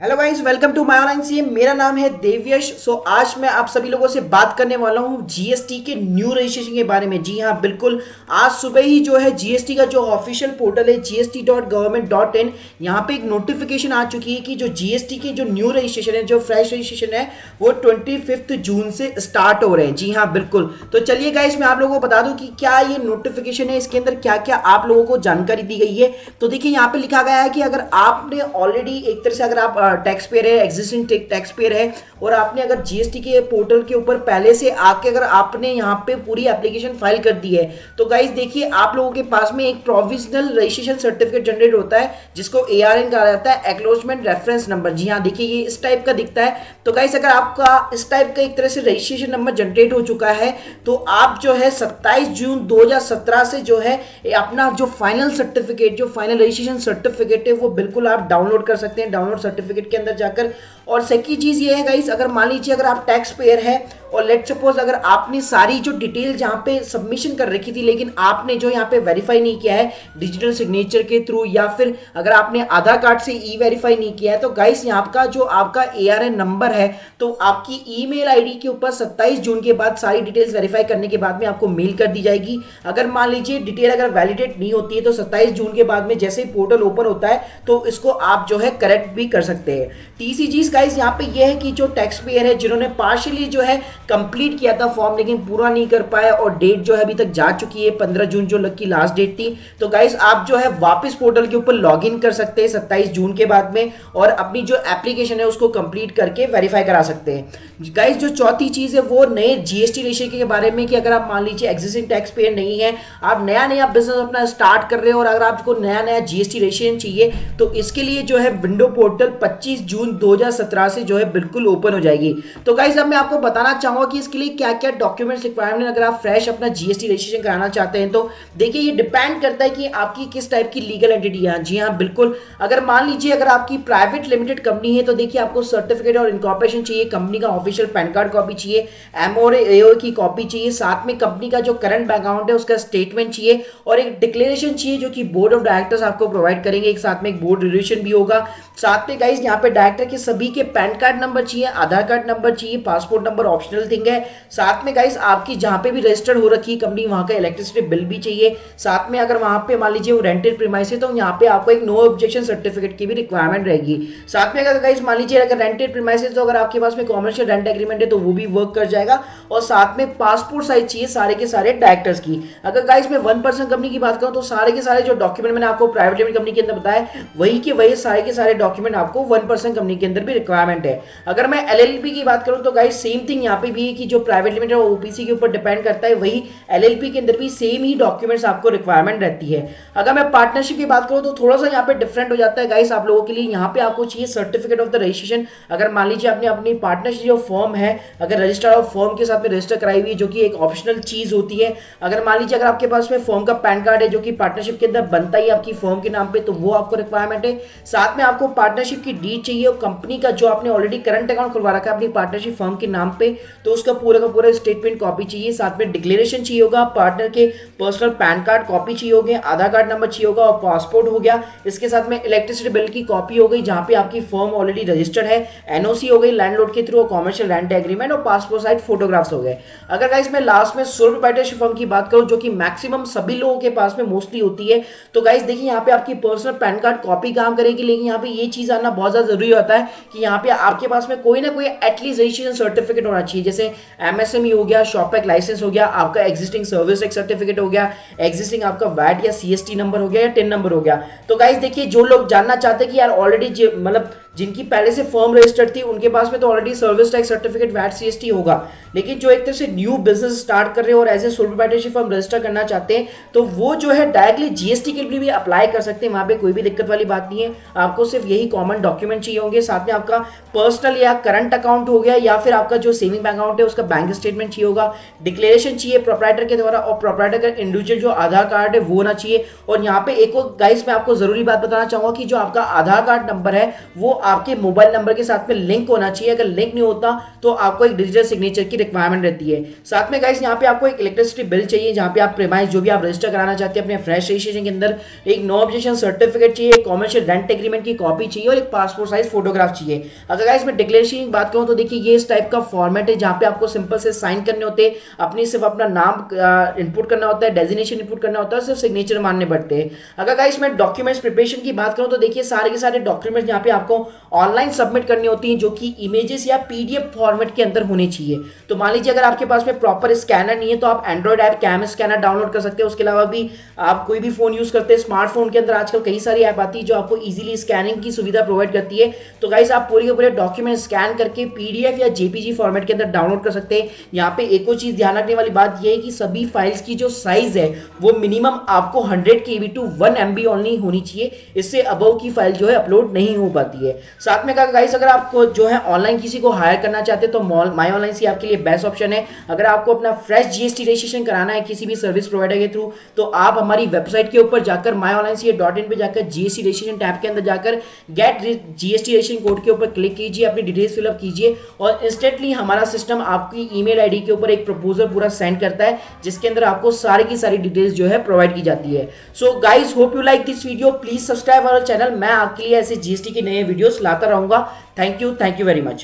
Hello guys, welcome to my online CM. मेरा नाम है देवयश। आज मैं आप सभी लोगों से बात करने वाला हूं जीएसटी के न्यू रजिस्ट्रेशन के बारे में। जी हां, बिल्कुल। आज सुबह ही जो है जीएसटी का जो ऑफिशियल पोर्टल है gst.government.in, यहां पे एक नोटिफिकेशन आ चुकी है कि जो जीएसटी के जो न्यू रजिस्ट्रेशन है, जो फ्रेश रजिस्ट्रेशन है, वो 25 जून से स्टार्ट हो रहे हैं। जी हाँ, बिल्कुल। तो चलिए गाइस, मैं आप लोगों को बता दूं कि क्या ये नोटिफिकेशन है, इसके अंदर क्या क्या आप लोगों को जानकारी दी गई है। तो देखिए, यहाँ पे लिखा गया है कि अगर आपने ऑलरेडी एक तरह से अगर आप टैक्स पेयर है, एग्जिस्टिंग टैक्स पेयर है, और आपने अगर जीएसटी के पोर्टल के ऊपर पहले से आके अगर आपने यहाँ पे पूरी एप्लीकेशन फाइल कर दी है, तो गाइस देखिए, आप लोगों के पास में एक प्रोविजनल रजिस्ट्रेशन सर्टिफिकेट जनरेट होता है, जिसको एआरएन कहा जाता है, एक्नॉलेजमेंट रेफरेंस नंबर। जी हाँ, देखिए ये इस टाइप का दिखता है। तो गाइस, अगर आपका इस टाइप का एक तरह से रजिस्ट्रेशन नंबर जनरेट हो चुका है, तो आप जो है 27 जून 2017 से जो है अपना जो फाइनल सर्टिफिकेट, जो फाइनल रजिस्ट्रेशन सर्टिफिकेट है, वो बिल्कुल आप डाउनलोड कर सकते हैं डाउनलोड सर्टिफिकेट के अंदर जाकर। और सेकंड चीज ये है गाइस, अगर मान लीजिए अगर आप टैक्स पेयर है और लेट सपोज अगर आपने सारी जो डिटेल जहां पे सबमिशन कर रखी थी, लेकिन आपने जो यहाँ पे वेरीफाई नहीं किया है डिजिटल सिग्नेचर के थ्रू, या फिर अगर आपने आधार कार्ड से ई वेरीफाई नहीं किया है, तो गाइस यहाँ का जो आपका एआरएन नंबर है, तो आपकी ईमेल आईडी के ऊपर 27 जून के बाद सारी डिटेल्स वेरीफाई करने के बाद में आपको मेल कर दी जाएगी। अगर मान लीजिए डिटेल अगर वैलिडेट नहीं होती है, तो 27 जून के बाद में जैसे ही पोर्टल ओपन होता है, तो इसको आप जो है करेक्ट भी कर सकते हैं। तीसरी चीज गाइस यहाँ पे ये है कि जो टैक्स पेयर है जिन्होंने पार्शियली जो है कंप्लीट किया था फॉर्म, लेकिन पूरा नहीं कर पाया, और डेट जो है अभी तक जा चुकी है 15 जून जो की लास्ट डेट थी, तो गाइस आप जो है वापस पोर्टल के ऊपर लॉग इन कर सकते हैं 27 जून के बाद में, और अपनी जो एप्लीकेशन है उसको कंप्लीट करके वेरीफाई करा सकते हैं। गाइस, जो चौथी चीज है वो नए जीएसटी रजिस्ट्रेशन के बारे में, कि अगर आप मान लीजिए एग्जिस्टिंग टैक्स पेयर नहीं है, आप नया नया बिजनेस अपना स्टार्ट कर रहे हो, और अगर आपको नया नया जीएसटी रजिस्ट्रेशन चाहिए, तो इसके लिए जो है विंडो पोर्टल 25 जून 2017 से जो है बिल्कुल ओपन हो जाएगी। तो गाइस, अब मैं आपको बताना चाहूंगा कि इसके लिए क्या क्या डॉक्यूमेंट्स रिक्वायरमेंट, अगर आप फ्रेश अपना जीएसटी रजिस्ट्रेशन कराना चाहते हैं, तो देखिए ये डिपेंड करता है कि आपकी किस टाइप की लीगल एंटिटी है। जी हाँ, बिल्कुल। अगर मान लीजिए अगर आपकी प्राइवेट लिमिटेड कंपनी है, तो देखिए आपको सर्टिफिकेट और इनकॉर्पोरेशन चाहिए, कंपनी का ऑफिशियल पैन कार्ड कॉपी चाहिए, एमओए की कॉपी चाहिए, साथ में कंपनी का जो करंट अकाउंट है उसका स्टेटमेंट चाहिए, और एक डिक्लेरेशन चाहिए जो कि बोर्ड ऑफ डायरेक्टर्स आपको प्रोवाइड करेंगे। एक साथ में एक बोर्ड रिजोल्यूशन भी होगा। साथ में गाइस यहाँ पे डायरेक्टर के सभी के पैन कार्ड नंबर चाहिए, आधार कार्ड नंबर चाहिए, पासपोर्ट नंबर ऑप्शनल थिंग है। साथ में गाइस आपकी जहां पे भी रजिस्टर्ड हो रखी है कंपनी, वहां का इलेक्ट्रिसिटी बिल भी चाहिए। साथ में अगर वहां पे मान लीजिए वो रेंटेड प्रीमाइस है, तो यहाँ पे आपको एक नो ऑब्जेक्शन सर्टिफिकेट की भी रिक्वायरमेंट रहेगी। साथ में अगर गाइस मान लीजिए अगर रेंटेड प्रीमाइस है, तो अगर आपके पास में कॉमर्शियल रेंट एग्रीमेंट है, तो वो भी वर्क कर जाएगा। और साथ में पासपोर्ट साइज चाहिए सारे के सारे डायरेक्टर्स की। अगर गाइस मैं 1% कंपनी की बात करूं, तो सारे के सारे जो डॉक्यूमेंट मैंने आपको प्राइवेट लिमिटेड कंपनी के अंदर बताया, वही के वही सारे के सारे डॉक्यूमेंट आपको 1% कंपनी के अंदर भी रिक्वायरमेंट है। अगर मैं एलएलपी की बात करूं, तो गाइस सेम थिंग यहाँ पे भी है कि जो प्राइवेट लिमिटेड और ओपीसी के ऊपर डिपेंड करता है, वही एलएलपी के अंदर भी सेम ही डॉक्यूमेंट्स आपको रिक्वायरमेंट रहती है। अगर मैं पार्टनरशिप की बात करूं, तो थोड़ा सा यहाँ पे डिफरेंट हो जाता है गाइस आप लोगों के लिए। यहाँ पे आपको चाहिए सर्टिफिकेट ऑफ द रजिस्ट्रेशन। अगर मान लीजिए आपने अपनी पार्टनरशिप जो फॉर्म है, अगर रजिस्टर्ड ऑफ फॉर्म के साथ में रजिस्टर कराई हुई है, जो कि एक ऑप्शनल चीज होती है। अगर मान लीजिए अगर आपके पास में फॉर्म का पैन कार्ड है, जो कि पार्टनरशिप के अंदर बनता ही आपकी फॉर्म के नाम पे, तो वो आपको रिक्वायरमेंट है। साथ में आपको पार्टनरशिप की डीड चाहिए, और कंपनी का जो आपने ऑलरेडी करंट अकाउंट खुलवा रखा है अपनी पार्टनरशिप फर्म के नाम पे, तो उसका पूरा का पूरा स्टेटमेंट कॉपी चाहिए। साथ में डिक्लेरेशन चाहिए होगा, पार्टनर के पर्सनल पैन कार्ड कॉपी चाहिए होगी, आधार कार्ड नंबर चाहिए होगा, और पासपोर्ट हो गया। इसके साथ में इलेक्ट्रिसिटी बिल की कॉपी हो गई, जहां पे आपकी फर्म ऑलरेडी रजिस्टर्ड है, एनओसी हो गई लैंडलॉर्ड के थ्रू, कॉमर्शियल रेंट एग्रीमेंट, और पासपोर्ट साइज फोटोग्राफ्स हो गए। अगर गाइस मैं लास्ट में सोल प्रोप्राइटरशिप फर्म की बात करूं, जो कि मैक्सिमम सभी लोगों के पास में मोस्टली होती है, तो गाइस देखिए यहाँ पे आपकी पर्सनल पैन कार्ड कॉपी काम करेगी। लेकिन यहाँ पे ये चीज आना बहुत ज्यादा जरूरी होता है कि यहाँ पे आपके पास में कोई ना कोई एटलीस्ट रजिस्ट्रेशन सर्टिफिकेट होना चाहिए, जैसे एमएसएमई हो गया, शॉप लाइसेंस हो गया, आपका एग्जिस्टिंग सर्विस एक सर्टिफिकेट हो गया, एग्जिस्टिंग आपका वैट या सीएसटी नंबर हो गया, या टिन नंबर हो गया। तो गाइस देखिए, जो लोग जानना चाहते हैं कि यार ऑलरेडी मतलब जिनकी पहले से फर्म रजिस्टर्ड थी, उनके पास में तो already service tax certificate VAT CST होगा। लेकिन जो एक तरह से न्यू बिजनेस स्टार्ट कर रहे हो और as a sole proprietorship firm register करना चाहते हैं, तो वो जो है डायरेक्टली जीएसटी के लिए भी अप्लाई कर सकते हैं। वहां पे कोई भी दिक्कत वाली बात नहीं है। आपको सिर्फ यही कॉमन डॉक्यूमेंट चाहिए होंगे। साथ में आपका पर्सनल या करंट अकाउंट हो गया, या फिर आपका जो सेविंग अकाउंट है उसका बैंक स्टेटमेंट चाहिए होगा, डिक्लेरेशन चाहिए प्रोप्राइटर के द्वारा, और प्रोप्राइटर का इंडिविजुअल जो आधार कार्ड है वो होना चाहिए। और यहाँ पे एक और गाइस मैं आपको जरूरी बात बताना चाहूंगा कि जो आपका आधार कार्ड नंबर है, वो आपके मोबाइल नंबर के साथ में लिंक होना चाहिए। अगर लिंक नहीं होता तो आपको एक डिजिटल सिग्नेचर की रिक्वायरमेंट रहती है। साथ में गाइस यहाँ पे आपको एक इलेक्ट्रिसिटी बिल चाहिए, जहाँ पे आप प्रीमाइस जो भी आप रजिस्टर कराना चाहते हैं अपने फ्रेश रजिस्ट्रेशन के अंदर, एक नो ऑब्जेक्शन सर्टिफिकेट चाहिए, कॉमर्शियल रेंट एग्रीमेंट की कॉपी चाहिए और एक पासपोर्ट साइज फोटोग्राफ चाहिए। अगर गाइस मैं डिक्लेरेशन की बात करूँ तो देखिए ये इस टाइप का फॉर्मेट है, जहाँ पे आपको सिंपल से साइन करने होते हैं, अपनी सिर्फ अपना नाम इनपुट करना होता है, डेजिग्नेशन इनपुट करना होता है, सिर्फ सिग्नेचर मानने पड़ते हैं। अगर गाइस मैं डॉक्यूमेंट्स प्रिपरेशन की बात करूं तो देखिए सारे के सारे डॉक्यूमेंट्स यहाँ पे आपको ऑनलाइन सबमिट करनी होती हैं, जो कि इमेजेस या पीडीएफ फॉर्मेट के अंदर होने चाहिए। तो मान लीजिए अगर आपके पास में प्रॉपर स्कैनर नहीं है तो आप Android app CamScanner download कर सकते हैं। उसके अलावा भी आप कोई भी फोन यूज करते हैं, स्मार्टफोन के अंदर आजकल कई सारी ऐप आती है जो आपको इजीली स्कैनिंग की सुविधा प्रोवाइड करती है। तो गाइस आप पूरे के पूरे डॉक्यूमेंट स्कैन करके पीडीएफ या जेपीजी फॉर्मेट के अंदर डाउनलोड कर सकते हैं। यहाँ पे एक और चीज ध्यान रखने वाली बात यह है कि सभी फाइल्स की जो साइज है वो मिनिमम आपको 100 KB टू 1 MB ओनली होनी चाहिए, इससे अबव की फाइल जो है अपलोड नहीं हो पाती है। साथ में गाइस अगर आपको जो है ऑनलाइन किसी को हायर करना चाहते हैं तो माई ऑनलाइन सी आपके लिए बेस्ट ऑप्शन है। अगर आपको अपना फ्रेश जीएसटी रजिस्ट्रेशन कराना है किसी भी सर्विस प्रोवाइडर के थ्रू, तो आप हमारी वेबसाइट के ऊपर जाकर myonlinec.in पे जाकर जीएसटी रजिस्ट्रेशन टैब के अंदर जाकर गेट जीएसटी रजिस्ट्रेशन कोड के ऊपर क्लिक कीजिए, अपनी डिटेल्स फिलअप कीजिए और इंस्टेंटली हमारा सिस्टम आपकी ईमेल आईडी के ऊपर एक प्रपोजल पूरा सेंड करता है, जिसके अंदर आपको सारी की सारी डिटेल्स जो है प्रोवाइड की जाती है। So guys hope you like this video, please subscribe our channel. मैं आपके लिए ऐसे जीएसटी के नए वीडियोस लाता रहूंगा। Thank you very much.